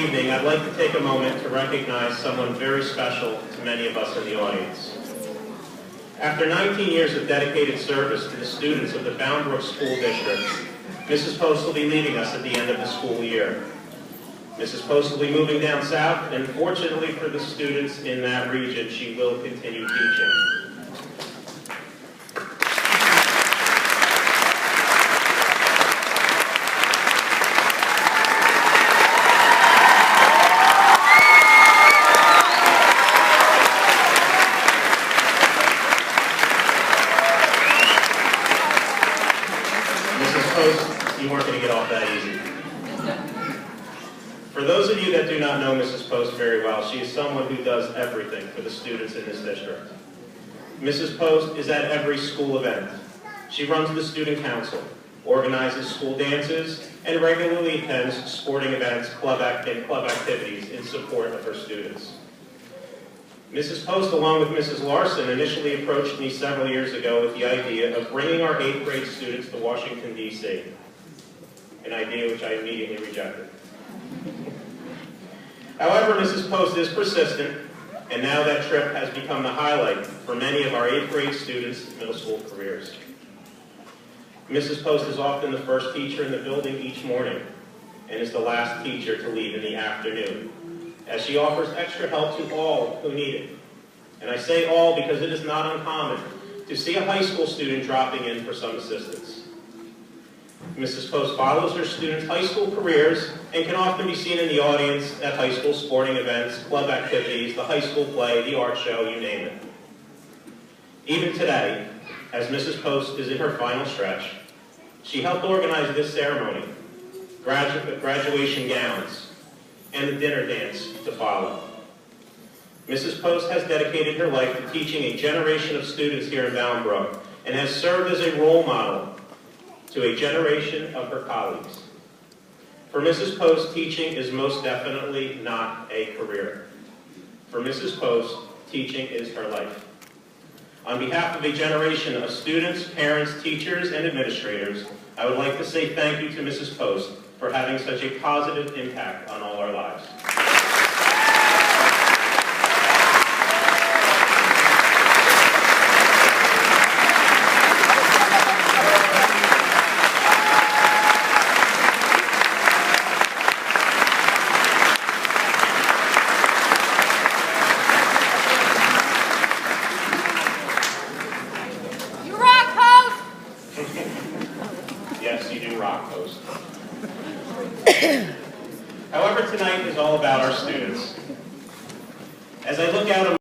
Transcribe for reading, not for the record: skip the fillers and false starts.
evening, I'd like to take a moment to recognize someone very special to many of us in the audience. After 19 years of dedicated service to the students of the Bound Brook School District, Mrs. Post will be leaving us at the end of the school year. Mrs. Post will be moving down south, and fortunately for the students in that region, she will continue teaching. You weren't going to get off that easy. For those of you that do not know Mrs. Post very well, she is someone who does everything for the students in this district. Mrs. Post is at every school event. She runs the student council, organizes school dances, and regularly attends sporting events, club activities in support of her students. Mrs. Post, along with Mrs. Larson, initially approached me several years ago with the idea of bringing our 8th grade students to Washington, D.C., an idea which I immediately rejected. However, Mrs. Post is persistent, and now that trip has become the highlight for many of our 8th grade students' middle school careers. Mrs. Post is often the first teacher in the building each morning, and is the last teacher to leave in the afternoon, as she offers extra help to all who need it. And I say all because it is not uncommon to see a high school student dropping in for some assistance. Mrs. Post follows her students' high school careers and can often be seen in the audience at high school sporting events, club activities, the high school play, the art show, you name it. Even today, as Mrs. Post is in her final stretch, she helped organize this ceremony, graduation gowns, and the dinner dance to follow. Mrs. Post has dedicated her life to teaching a generation of students here in Bound Brook and has served as a role model to a generation of her colleagues. For Mrs. Post, teaching is most definitely not a career. For Mrs. Post, teaching is her life. On behalf of a generation of students, parents, teachers, and administrators, I would like to say thank you to Mrs. Post for having such a positive impact on all our lives. Yes, you do rock, Post. However, tonight is all about our students. As I look out